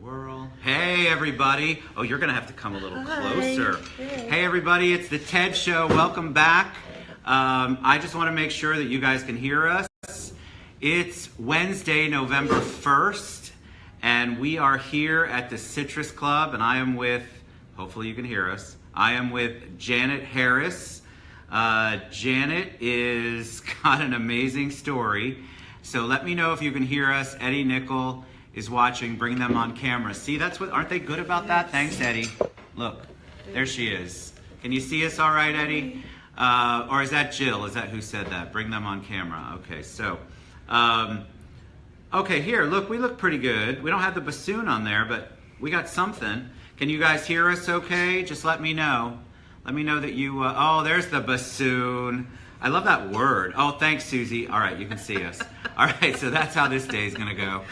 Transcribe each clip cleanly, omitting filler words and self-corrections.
whirl. Hey, everybody. Oh, you're going to have to come a little closer. Hey. Hey, everybody. It's the Ted Show. Welcome back. I just want to make sure that you guys can hear us. It's Wednesday, November 1st, and we are here at the Citrus Club, and I am with, hopefully you can hear us, I am with Janet Harris. Janet is got an amazing story. So let me know if you can hear us. Eddie Nickel is watching. Bring them on camera. See, that's what, aren't they good about that? Thanks, Eddie. Look, there she is. Can you see us all right, Eddie? Or is that Jill? Is that who said that? Bring them on camera. Okay, so, okay, here, look, we look pretty good. We don't have the bassoon on there, but we got something. Can you guys hear us okay? Just let me know. Let me know that you, oh, there's the bassoon. I love that word. Oh, thanks, Susie. All right, you can see us. All right, so that's how this day is going to go.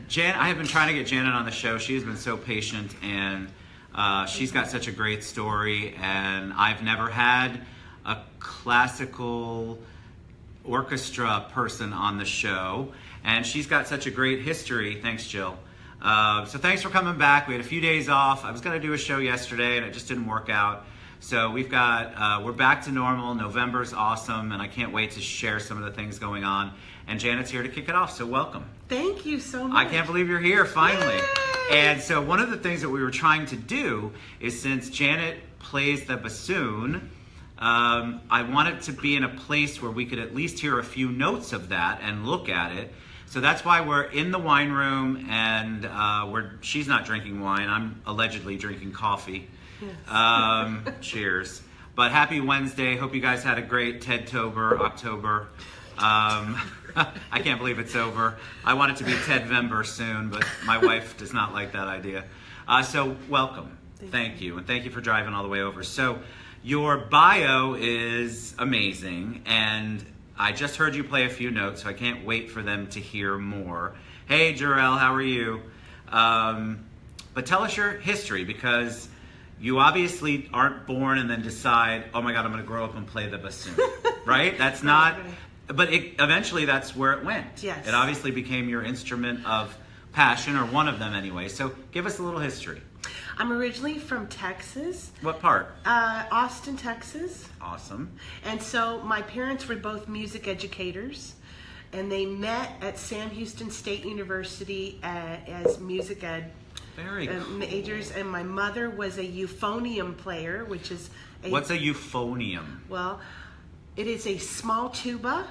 Jan, I have been trying to get Janet on the show. She has been so patient, and she's got such a great story, and I've never had a classical orchestra person on the show, and she's got such a great history. Thanks, Jill. So thanks for coming back. We had a few days off. I was going to do a show yesterday, and it just didn't work out. So we've got, we're back to normal. November's awesome, and I can't wait to share some of the things going on. And Janet's here to kick it off, so welcome. Thank you so much. I can't believe you're here, finally. Yay! And so one of the things that we were trying to do is, since Janet plays the bassoon, I want it to be in a place where we could at least hear a few notes of that and look at it. So that's why we're in the wine room, and she's not drinking wine. I'm allegedly drinking coffee. Yes. Cheers. But happy Wednesday. Hope you guys had a great October. I can't believe it's over. I want it to be Tedvember soon, but my wife does not like that idea. So welcome. Thank you. And thank you for driving all the way over. So your bio is amazing, and I just heard you play a few notes, so I can't wait for them to hear more. Hey, Jarell, how are you? But tell us your history, because you obviously aren't born and then decide, oh my God, I'm going to grow up and play the bassoon, right? That's not, but eventually that's where it went. Yes. It obviously became your instrument of passion, or one of them anyway. So give us a little history. I'm originally from Texas. What part? Austin, Texas. Awesome. And so my parents were both music educators, and they met at Sam Houston State University as music ed Very cool. majors. And my mother was a euphonium player, which is What's a euphonium? Well, it is a small tuba.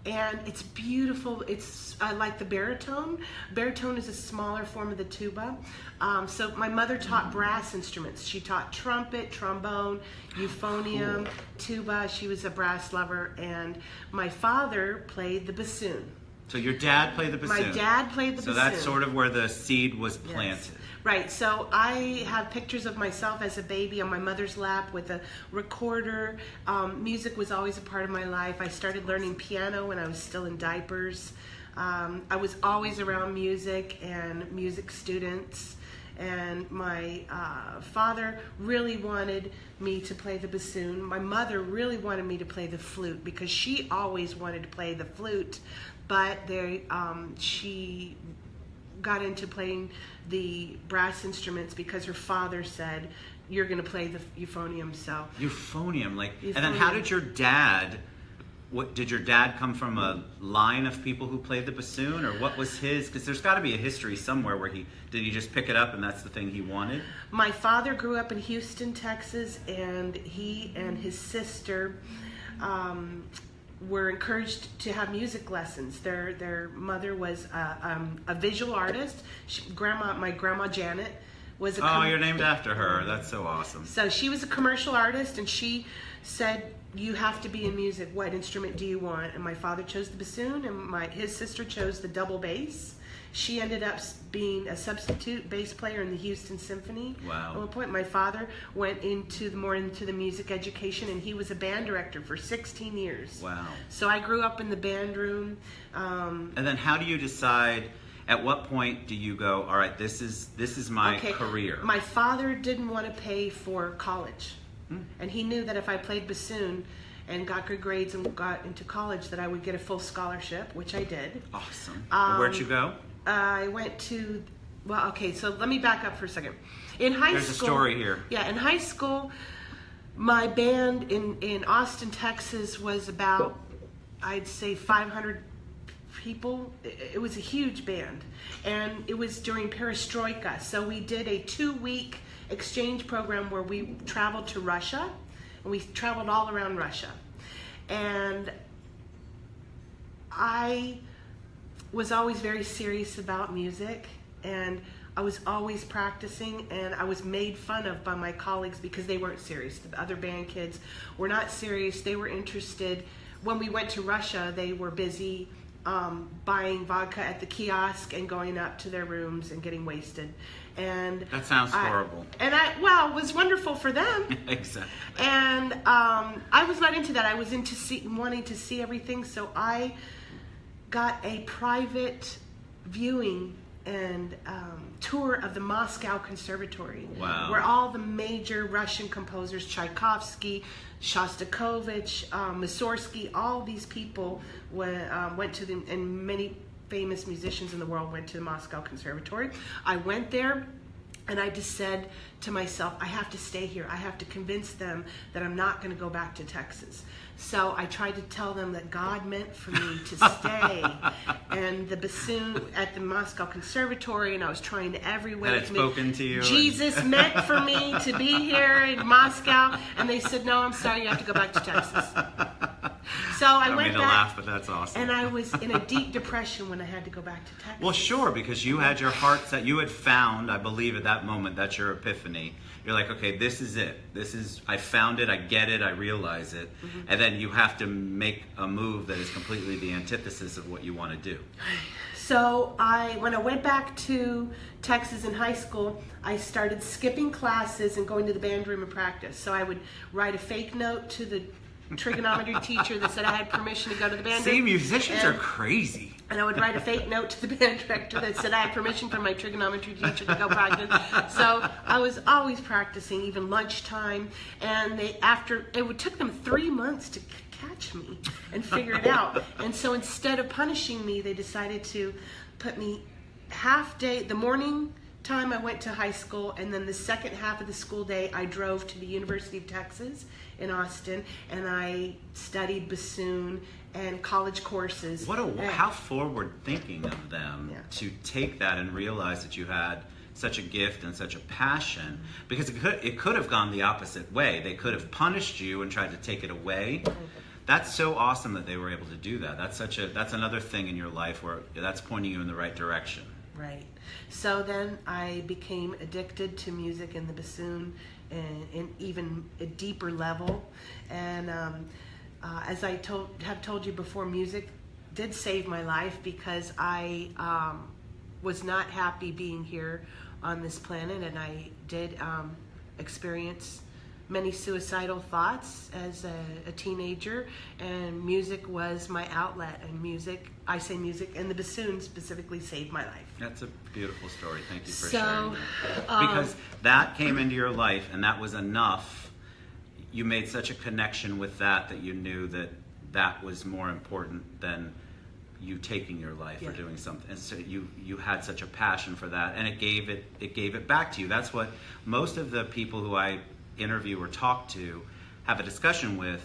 And it's beautiful. It's like the baritone. Baritone is a smaller form of the tuba. So my mother taught brass instruments. She taught trumpet, trombone, euphonium, tuba. She was a brass lover. And my father played the bassoon. So your dad played the bassoon. My dad played the bassoon. So that's sort of where the seed was planted. Yes. Right, so I have pictures of myself as a baby on my mother's lap with a recorder. Music was always a part of my life. I started learning piano when I was still in diapers. I was always around music and music students. And my father really wanted me to play the bassoon. My mother really wanted me to play the flute, because she always wanted to play the flute, but she got into playing the brass instruments because her father said, you're going to play the euphonium. So euphonium, like euphonium. And then how did your dad, did your dad come from a line of people who played the bassoon, or what was his, because there's got to be a history somewhere where did he just pick it up and that's the thing he wanted? My father grew up in Houston, Texas, and he and his sister were encouraged to have music lessons. Their mother was a visual artist. My grandma Janet was a... Oh, you're named after her. That's so awesome. So she was a commercial artist, and she said, you have to be in music. What instrument do you want? And my father chose the bassoon, and his sister chose the double bass. She ended up being a substitute bass player in the Houston Symphony. Wow. At one point, my father went more into the music education, and he was a band director for 16 years. Wow. So I grew up in the band room. And then how do you decide, at what point do you go, all right, this is my career? My father didn't want to pay for college. And he knew that if I played bassoon and got good grades and got into college, that I would get a full scholarship, which I did. Awesome. Where'd you go? I went to, well, okay, so let me back up for a second. In high school. There's a story here. Yeah, in high school, my band in Austin, Texas was about, I'd say 500 people. It was a huge band. And it was during Perestroika. So we did a 2-week exchange program where we traveled to Russia. And we traveled all around Russia. And I was always very serious about music. And I was always practicing, and I was made fun of by my colleagues because they weren't serious. The other band kids were not serious. They were interested. When we went to Russia, they were busy buying vodka at the kiosk and going up to their rooms and getting wasted. And that sounds horrible. Well, it was wonderful for them. Exactly. And I was not into that. I was into wanting to see everything, so I got a private viewing and tour of the Moscow Conservatory. Wow. Where all the major Russian composers, Tchaikovsky, Shostakovich, Mussorgsky, all these people went to them, and many famous musicians in the world went to the Moscow Conservatory. I went there, and I just said to myself, I have to stay here. I have to convince them that I'm not going to go back to Texas. So I tried to tell them that God meant for me to stay. And the bassoon at the Moscow Conservatory, and I was trying to every way. That had spoken to you. Jesus meant for me to be here in Moscow. And they said, no, I'm sorry, you have to go back to Texas. So I went back. I don't mean to laugh, but that's awesome. And I was in a deep depression when I had to go back to Texas. Well, sure, because you had your heart set. You had found, I believe at that moment, that's your epiphany. You're like, okay, this is it. I found it, I get it, I realize it. Mm-hmm. And then you have to make a move that is completely the antithesis of what you want to do. So when I went back to Texas in high school, I started skipping classes and going to the band room and practice. So I would write a fake note to the trigonometry teacher that said I had permission to go to the band room. See, musicians are crazy. And I would write a fake note to the band director that said I had permission from my trigonometry teacher to go practice. So I was always practicing, even lunchtime. And it took them 3 months to catch me and figure it out. And so instead of punishing me, they decided to put me half day, the morning time I went to high school, and then the second half of the school day I drove to the University of Texas in Austin, and I studied bassoon and college courses. How forward thinking of them to take that and realize that you had such a gift and such a passion, because it could have gone the opposite way. They could have punished you and tried to take it away. That's so awesome that they were able to do that. That's another thing in your life where that's pointing you in the right direction. Right. So then I became addicted to music and the bassoon in even a deeper level. And as I have told you before, music did save my life, because I was not happy being here on this planet, and I did experience many suicidal thoughts as a teenager, and music was my outlet. And music, and the bassoon specifically saved my life. That's a beautiful story. Thank you for sharing that. Because that came into your life, and that was enough. You made such a connection with that you knew that was more important than you taking your life or doing something. And so you had such a passion for that, and it gave it back to you. That's what most of the people who I interview or talk to have a discussion with.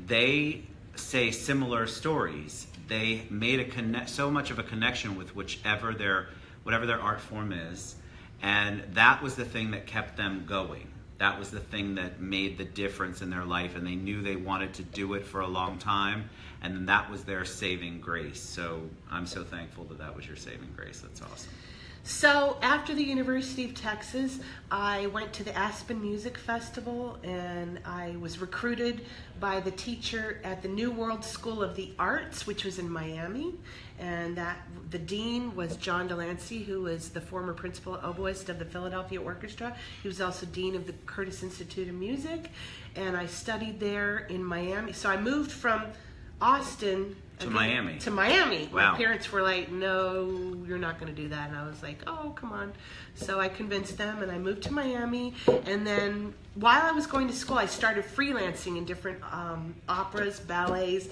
They say similar stories. They made so much of a connection with whatever their art form is, and that was the thing that kept them going. That was the thing that made the difference in their life, and they knew they wanted to do it for a long time, and that was their saving grace. So I'm so thankful that was your saving grace. That's awesome. So after the University of Texas, I went to the Aspen Music Festival, and I was recruited by the teacher at the New World School of the Arts, which was in Miami. And the dean was John Delancey, who was the former principal oboist of the Philadelphia Orchestra. He was also dean of the Curtis Institute of Music. And I studied there in Miami. So I moved from Austin to Miami. Wow. My parents were like, no, you're not going to do that. And I was like, oh, come on. So I convinced them, and I moved to Miami. And then while I was going to school, I started freelancing in different operas, ballets,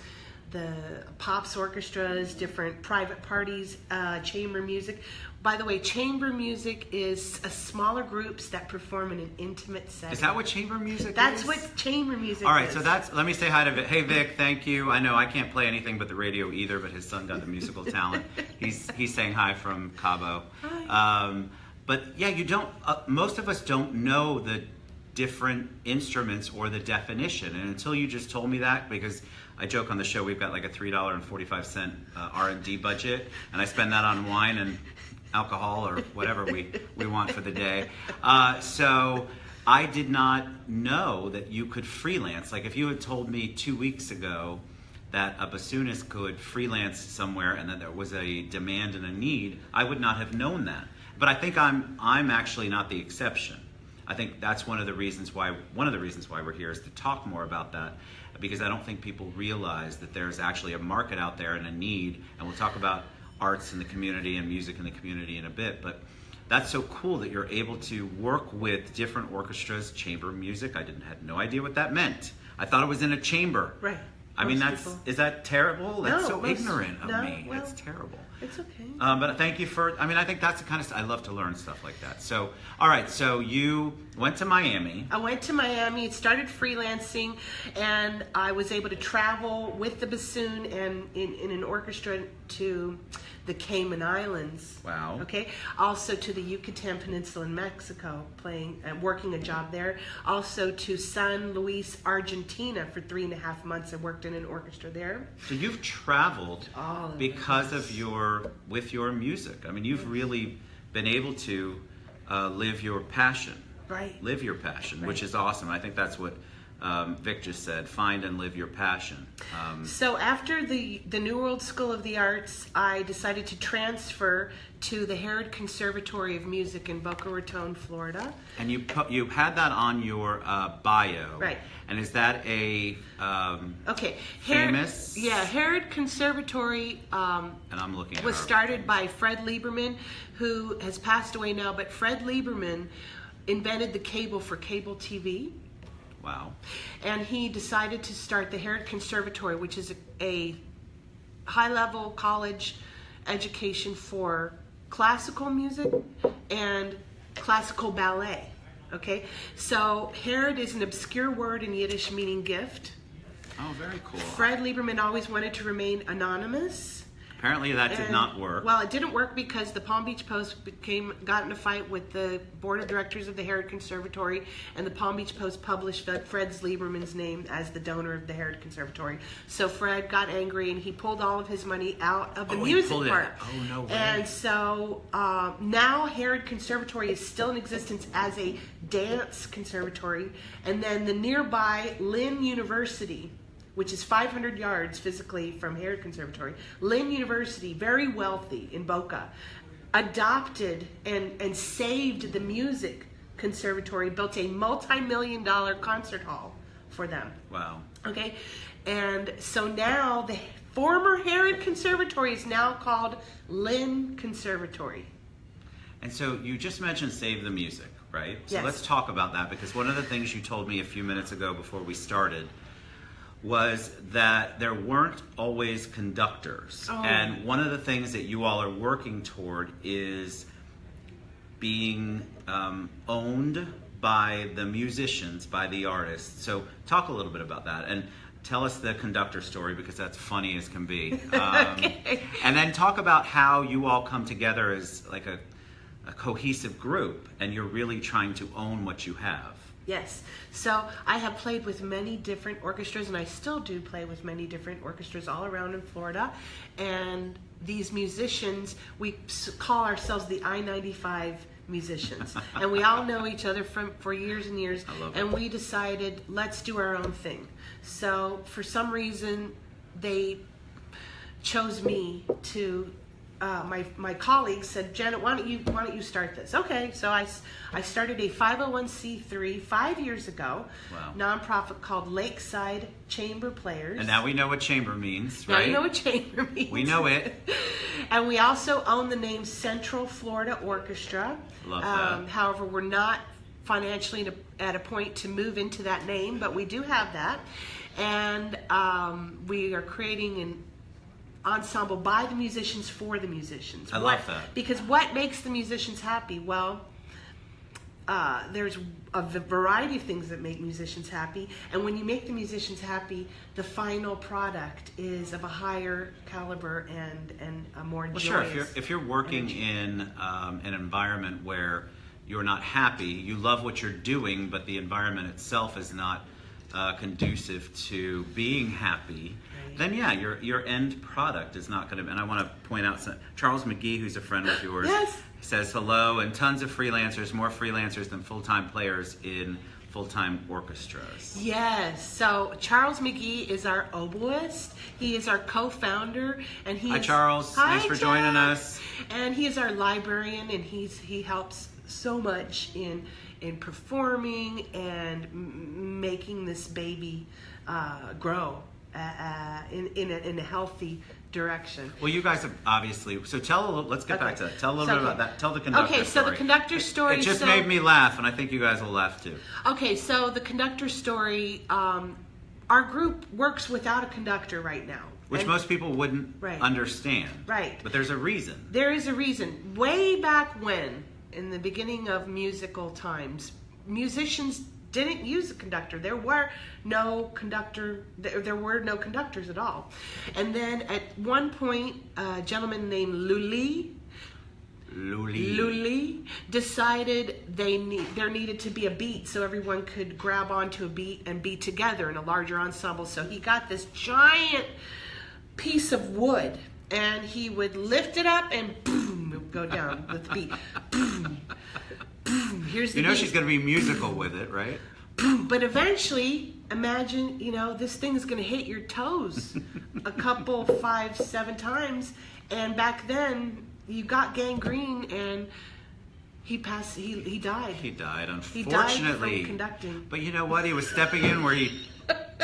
the pops orchestras, different private parties, chamber music. By the way, chamber music is smaller groups that perform in an intimate setting. Is that what chamber music That's is? what chamber music is. All right, so let me say hi to Vic. Hey Vic, thank you. I know I can't play anything but the radio either, but his son got the musical talent. He's saying hi from Cabo. Hi. But yeah, you don't. Most of us don't know the different instruments or the definition, and until you just told me that, because I joke on the show we've got like a $3.45 R&D budget, and I spend that on wine and alcohol or whatever we want for the day. So I did not know that you could freelance. Like if you had told me 2 weeks ago that a bassoonist could freelance somewhere and that there was a demand and a need, I would not have known that. But I think I'm actually not the exception. I think that's one of the reasons why we're here is to talk more about that, because I don't think people realize that there's actually a market out there and a need, and we'll talk about arts in the community and music in the community in a bit, but that's so cool that you're able to work with different orchestras, chamber music. I had no idea what that meant. I thought it was in a chamber. Right. I mean, is that terrible? That's so ignorant of me. Well, it's terrible. It's okay. But thank you I think that's the kind of stuff, I love to learn stuff like that. So, all right, so you went to Miami. I went to Miami, started freelancing, and I was able to travel with the bassoon and in an orchestra to the Cayman Islands. Wow. Okay. Also to the Yucatan Peninsula in Mexico, working a job there. Also to San Luis, Argentina for 3.5 months. I worked in an orchestra there. So you've traveled with your music. I mean, you've really been able to live your passion. Right. Live your passion, which is awesome. I think that's what Vic just said, find and live your passion. So after the New World School of the Arts, I decided to transfer to the Herod Conservatory of Music in Boca Raton, Florida. And you had that on your bio. Right. And is that a famous? Yeah, Herod Conservatory and I'm looking at was started by Fred Lieberman, who has passed away now, but Fred Lieberman invented the cable for cable TV. Wow. And he decided to start the Herod Conservatory, which is a high-level college education for classical music and classical ballet. Okay? So Herod is an obscure word in Yiddish meaning gift. Oh, very cool. Fred Lieberman always wanted to remain anonymous. Apparently that did not work. Well, it didn't work because the Palm Beach Post got in a fight with the board of directors of the Herod Conservatory, and the Palm Beach Post published Fred Lieberman's name as the donor of the Herod Conservatory. So Fred got angry and he pulled all of his money out of the music part. Oh, no way. And so now Herod Conservatory is still in existence as a dance conservatory, and then the nearby Lynn University, which is 500 yards physically from Herod Conservatory. Lynn University, very wealthy in Boca, adopted and saved the music conservatory, built a multi-million-dollar concert hall for them. Wow. Okay, and so now the former Herod Conservatory is now called Lynn Conservatory. And so you just mentioned Save the Music, right? So Yes. let's talk about that, because one of the things you told me a few minutes ago before we started was that there weren't always conductors. Oh. And one of the things that you all are working toward is being owned by the musicians, by the artists. So talk a little bit about that and tell us the conductor story, because that's funny as can be. Okay. And then talk about how you all come together as like a cohesive group and you're really trying to own what you have. Yes. So I have played with many different orchestras, and I still do play with many different orchestras all around in Florida. And these musicians, we call ourselves the I-95 musicians. And we all know each other for years and years. I love it. And we decided, let's do our own thing. So for some reason, they chose me to... my colleagues said, Janet, why don't you start this? Okay, so I started a 501c3 5 years ago, Wow. nonprofit called Lakeside Chamber Players. And now we know what chamber means, Now right? you know what chamber means. We know it. And we also own the name Central Florida Orchestra. Love that. However, we're not financially at a point to move into that name, but we do have that. and we are creating an ensemble by the musicians for the musicians. I love that. Because what makes the musicians happy? Well, there's a variety of things that make musicians happy, and when you make the musicians happy, the final product is of a higher caliber and a more joyous. Well, sure. If you're working in an environment where you're not happy, you love what you're doing, but the environment itself is not conducive to being happy, then yeah, your end product is not going to. And I want to point out Charles McGee, who's a friend of yours. Yes. Says hello, and tons of freelancers, more freelancers than full-time players in full-time orchestras. Yes. So Charles McGee is our oboist. He is our co-founder, and he. Hi, Charles. Thanks for joining us. And he is our librarian, and he helps so much in performing and making this baby grow in a healthy direction. Well, you guys have obviously. So let's get back to that. Tell a little bit about that. Tell the conductor story. Okay, so the conductor story. It just made me laugh, and I think you guys will laugh too. Okay, so the conductor story. Our group works without a conductor right now. Which most people wouldn't understand. Right. But there's a reason. There is a reason. Way back when, in the beginning of musical times, musicians didn't use a conductor. There were no conductors at all. And then at one point, a gentleman named Lully decided there needed to be a beat so everyone could grab onto a beat and be together in a larger ensemble. So he got this giant piece of wood, and he would lift it up and boom, it would go down with the beat. Boom, boom. Here's the beat. She's going to be musical with it, right? But eventually, imagine, this thing's going to hit your toes a couple, 5, 7 times. And back then, you got gangrene, and he died. He died, unfortunately. He died from conducting. But you know what? He was stepping in where he...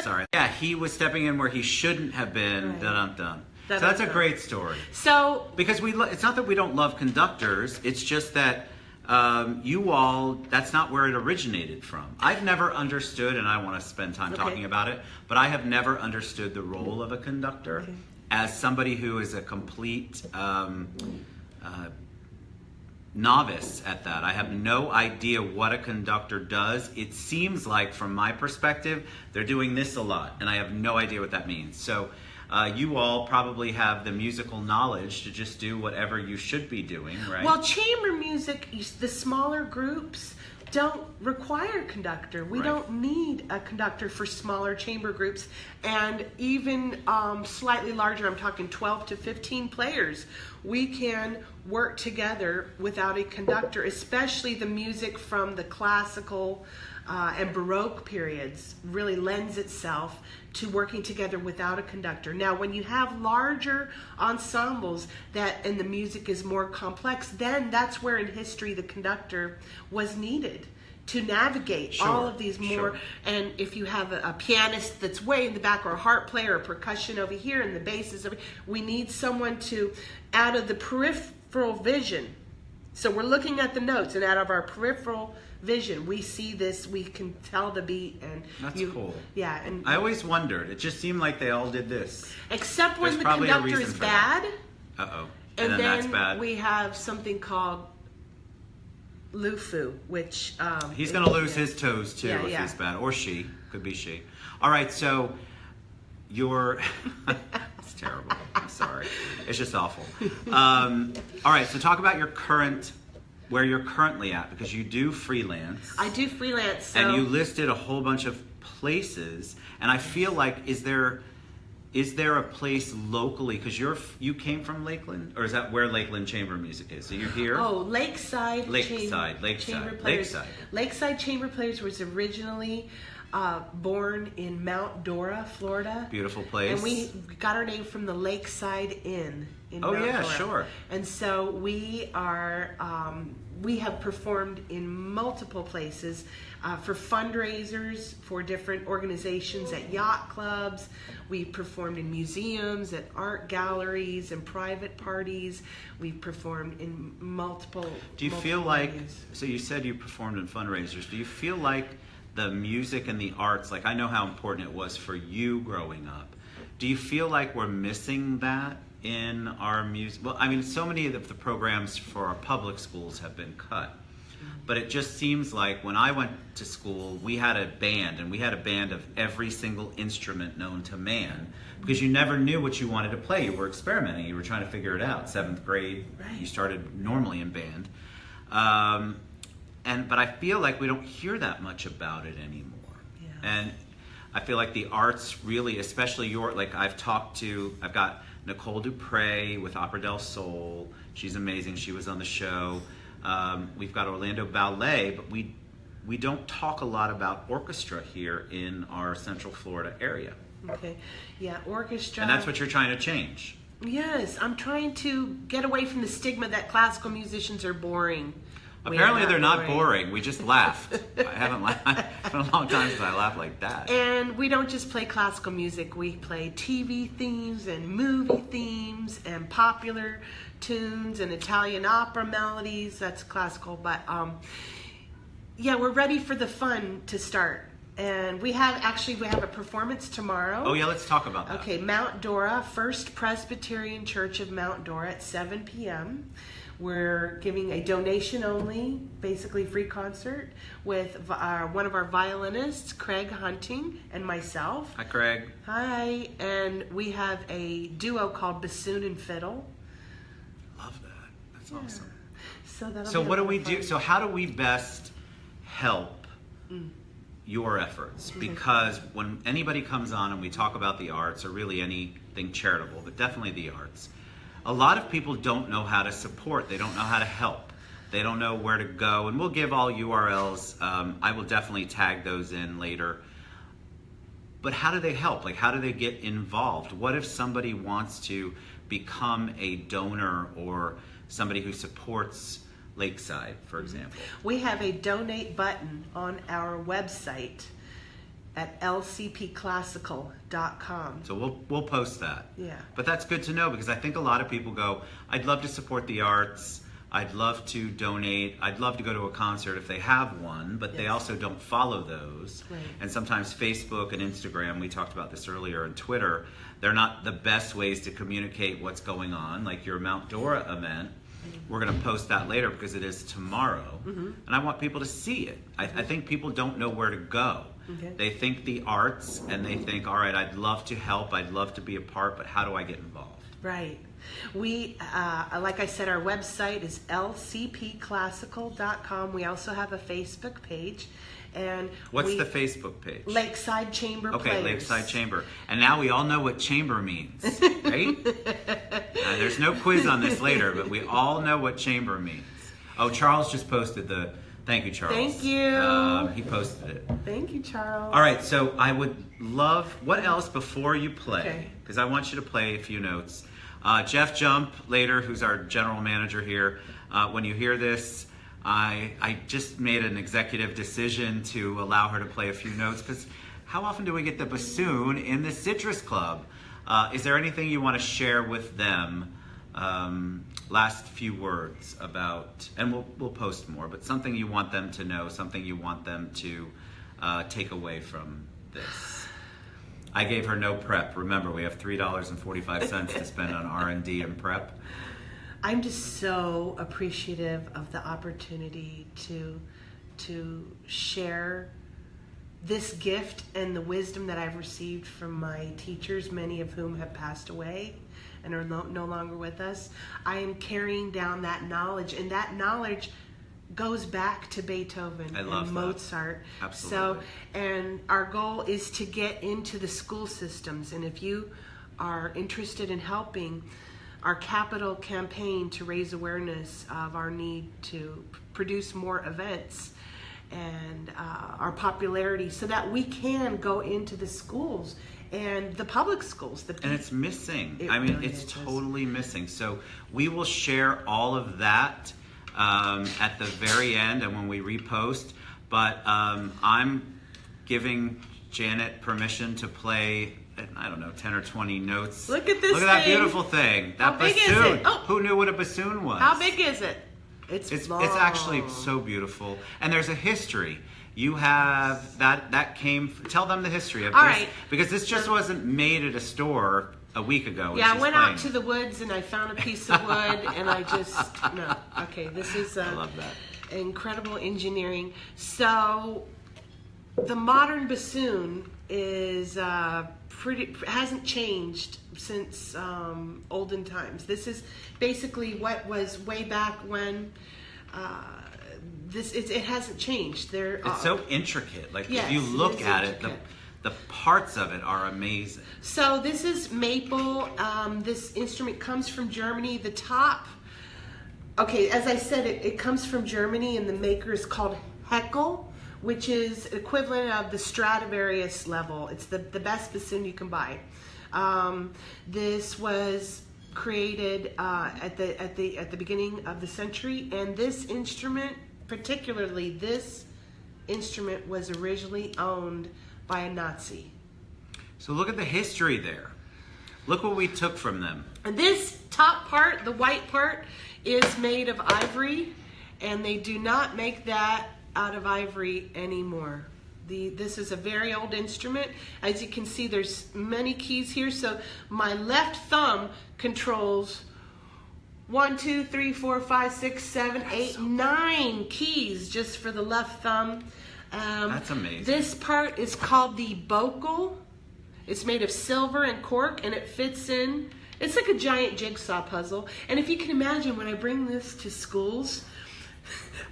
Sorry. Yeah, he was stepping in where he shouldn't have been. Right. Dun-dun-dun. So that's a great story. So... Because it's not that we don't love conductors. It's just that... that's not where it originated from. I've never understood, and I want to spend time talking about it, but I have never understood the role of a conductor as somebody who is a complete novice at that. I have no idea what a conductor does. It seems like, from my perspective, they're doing this a lot, and I have no idea what that means. So you all probably have the musical knowledge to just do whatever you should be doing, right? Well, chamber music, the smaller groups don't require a conductor. We don't need a conductor for smaller chamber groups, and even slightly larger, I'm talking 12 to 15 players. We can work together without a conductor, especially the music from the classical and Baroque periods really lends itself to working together without a conductor. Now, when you have larger ensembles and the music is more complex, then that's where in history the conductor was needed to navigate all of these more. And if you have a pianist that's way in the back, or a harp player, or percussion over here, and the bass is over, we need someone to, out of the peripheral vision. So we're looking at the notes, and out of our peripheral vision, we see this, we can tell the beat, and that's cool. Yeah, and I always wondered. It just seemed like they all did this. Except when the conductor is bad. And then that's bad. We have something called Lufu, which he's going to lose his toes too if he's bad, or she could be she. All right, so you're. It's terrible. I'm sorry. It's just awful. All right, so talk about where you're currently at, because you do freelance. I do freelance. And you listed a whole bunch of places, and I feel like, is there a place locally, because you came from Lakeland, or is that where Lakeland Chamber Music is? So you're here? Oh, Lakeside Chamber Players. Lakeside Chamber Players was originally born in Mount Dora, Florida. Beautiful place. And we got our name from the Lakeside Inn in Mount Dora. Sure. And so we have performed in multiple places for fundraisers for different organizations, at yacht clubs. We performed in museums, at art galleries, and private parties. We performed in multiple. Do you feel like? So you said you performed in fundraisers. Do you feel like the music and the arts, like I know how important it was for you growing up. Do you feel like we're missing that in our music? Well, I mean, so many of the programs for our public schools have been cut. But it just seems like when I went to school, we had a band, and we had a band of every single instrument known to man, because you never knew what you wanted to play. You were experimenting. You were trying to figure it out. 7th grade, Right. you started normally in band. But I feel like we don't hear that much about it anymore. Yeah. And I feel like the arts really, especially I've got Nicole Dupre with Opera del Sol. She's amazing. She was on the show. We've got Orlando Ballet, but we don't talk a lot about orchestra here in our Central Florida area. Okay. Yeah, orchestra. And that's what you're trying to change. Yes, I'm trying to get away from the stigma that classical musicians are boring. Apparently they're not boring. We just laughed. I haven't laughed. It's been a long time since I laughed like that. And we don't just play classical music. We play TV themes and movie themes and popular tunes and Italian opera melodies. That's classical. But yeah, we're ready for the fun to start. And we have a performance tomorrow. Oh yeah, let's talk about that. Okay, Mount Dora, First Presbyterian Church of Mount Dora at 7 p.m. We're giving a donation only, basically free concert with one of our violinists, Craig Hunting, and myself. Hi, Craig. Hi, and we have a duo called Bassoon and Fiddle. Love that. That's awesome. So what do we do? So how do we best help your efforts? Because when anybody comes on and we talk about the arts, or really anything charitable, but definitely the arts, a lot of people don't know how to support. They don't know how to help. They don't know where to go. And we'll give all URLs. I will definitely tag those in later. But how do they help? Like, how do they get involved? What if somebody wants to become a donor or somebody who supports Lakeside, for example? We have a donate button on our website at lcpclassical.com. So we'll post that. Yeah. But that's good to know, because I think a lot of people go, I'd love to support the arts. I'd love to donate. I'd love to go to a concert if they have one, but they also don't follow those. Right. And sometimes Facebook and Instagram, we talked about this earlier, and Twitter, they're not the best ways to communicate what's going on. Like your Mount Dora event, we're going to post that later because it is tomorrow. And I want people to see it. I think people don't know where to go. Okay. They think the arts, and they think, all right, I'd love to help, I'd love to be a part, but how do I get involved? Right. We, like I said, our website is lcpclassical.com. We also have a Facebook page. And what's the Facebook page? Lakeside Chamber Players. Lakeside Chamber. And now we all know what chamber means, right? There's no quiz on this later, but we all know what chamber means. Oh, Charles just posted the... Thank you, Charles. Thank you. He posted it. Thank you, Charles. All right, so I would love... What else before you play? Okay. Because I want you to play a few notes. Jeff Jump, later, who's our general manager here, when you hear this, I just made an executive decision to allow her to play a few notes, because how often do we get the bassoon in the Citrus Club? Is there anything you want to share with them? Last few words about, and we'll post more, but something you want them to know, something you want them to take away from this. I gave her no prep. Remember, we have $3.45 to spend on R&D and prep. I'm just so appreciative of the opportunity to share this gift and the wisdom that I've received from my teachers, many of whom have passed away and are no longer with us. I am carrying down that knowledge, and that knowledge goes back to Beethoven and Mozart. Absolutely. So, and our goal is to get into the school systems, and if you are interested in helping, our capital campaign to raise awareness of our need to produce more events and our popularity so that we can go into the schools and the public schools. And it's missing. It's totally missing. So we will share all of that at the very end and when we repost. But I'm giving Janet permission to play, I don't know, 10 or 20 notes. Look at this Look at that beautiful thing. That How big bassoon. is it? Oh. Who knew what a bassoon was? How big is it? It's long. actually so beautiful, and there's a history. You have that came. Tell them the history of All this, right. because this just wasn't made at a store a week ago. Yeah, I went out to the woods and I found a piece of wood, and I just no. Okay, this is I love that. Incredible engineering. So the modern bassoon is hasn't changed since olden times. This is basically what was way back when. It hasn't changed. It's so intricate. Like, yes, if you look at intricate. it, the parts of it are amazing. So this is maple. This instrument comes from Germany. The top. Okay, as I said, it comes from Germany, and the maker is called Heckel, which is equivalent of the Stradivarius level. It's the best bassoon you can buy. This was created at the beginning of the century, and this instrument, particularly this instrument, was originally owned by a Nazi. So look at the history there. Look what we took from them. And this top part, the white part, is made of ivory, and they do not make that out of ivory anymore. This is a very old instrument. As you can see, there's many keys here. So my left thumb controls 1, 2, 3, 4, 5, 6, 7, 8, 9 keys just for the left thumb. That's amazing. This part is called the bocal. It's made of silver and cork, and it fits in. It's like a giant jigsaw puzzle. And if you can imagine, when I bring this to schools,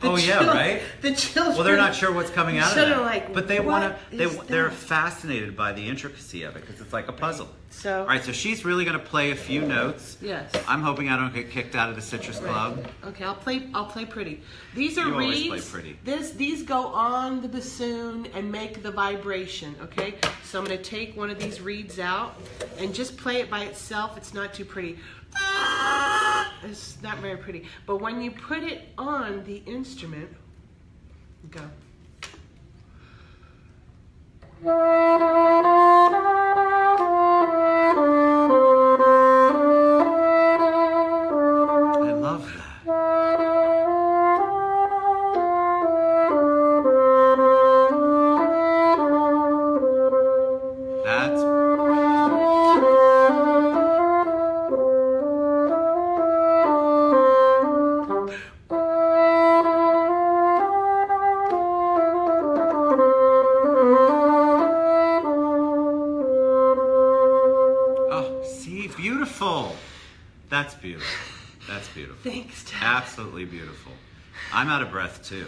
right? The children. Well, they're not sure what's coming out of Children it, are like, but they "What want to. is They're that?" fascinated by the intricacy of it, because it's like a puzzle. So, All right, so she's really going to play a few notes. yes. I'm hoping I don't get kicked out of the Citrus Club. Okay, I'll play pretty. These are You always reeds. play pretty. These go on the bassoon and make the vibration. Okay, so I'm going to take one of these reeds out and just play it by itself. It's not too pretty. It's not very pretty. But when you put it on the instrument, go. I love that. That's beautiful. That's beautiful. That's beautiful. Thanks, Dad. Absolutely beautiful. I'm out of breath too,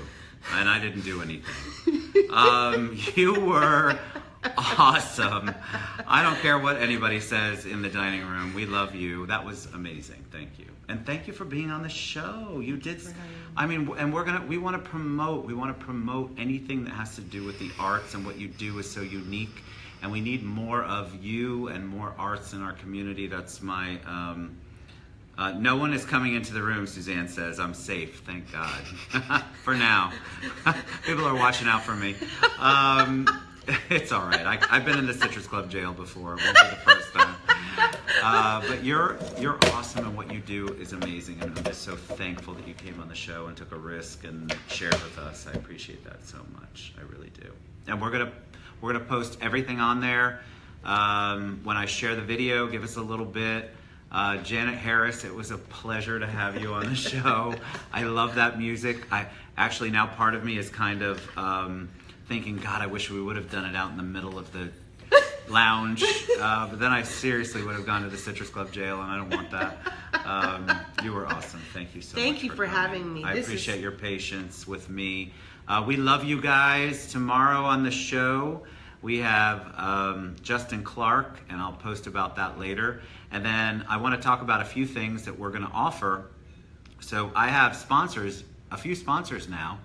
and I didn't do anything. You were awesome. I don't care what anybody says in the dining room. We love you. That was amazing. Thank you. And thank you for being on the show. You did. I mean, and we want to promote anything that has to do with the arts, and what you do is so unique. And we need more of you and more arts in our community. That's my, no one is coming into the room, Suzanne says. I'm safe, thank God. For now. People are watching out for me. It's all right. I've been in the Citrus Club jail before. It won't be the first time. But you're awesome, and what you do is amazing. And I'm just so thankful that you came on the show and took a risk and shared with us. I appreciate that so much. I really do. And we're gonna post everything on there. When I share the video, give us a little bit. Janet Harris, it was a pleasure to have you on the show. I love that music. I actually, now part of me is kind of thinking, God, I wish we would have done it out in the middle of the lounge. But then I seriously would have gone to the Citrus Club jail, and I don't want that. You were awesome. Thank you so much. Thank you for having me. I appreciate your patience with me. We love you guys. Tomorrow on the show, we have Justin Clark, and I'll post about that later. And then I want to talk about a few things that we're going to offer. So I have sponsors, a few sponsors now,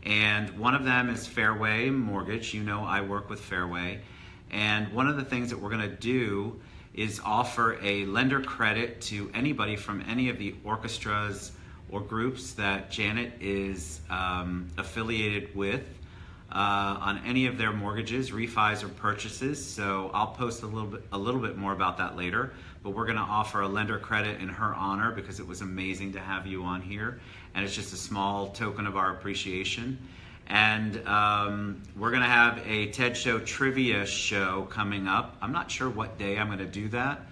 and one of them is Fairway Mortgage. You know I work with Fairway. And one of the things that we're going to do is offer a lender credit to anybody from any of the orchestras or groups that Janet is affiliated with. on any of their mortgages, refis or purchases. So I'll post a little bit more about that later. But we're going to offer a lender credit in her honor because it was amazing to have you on here, and it's just a small token of our appreciation. And we're going to have a TED Show trivia show coming up. I'm not sure what day I'm going to do that,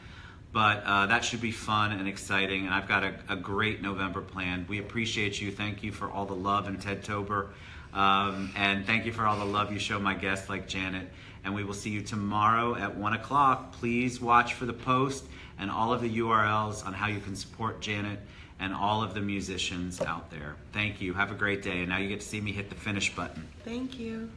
but that should be fun and exciting. And I've got a great November planned. We appreciate you. Thank you for all the love in TEDtober. And thank you for all the love you show my guests like Janet. And we will see you tomorrow at 1 o'clock. Please watch for the post and all of the URLs on how you can support Janet and all of the musicians out there. Thank you. Have a great day. And now you get to see me hit the finish button. Thank you.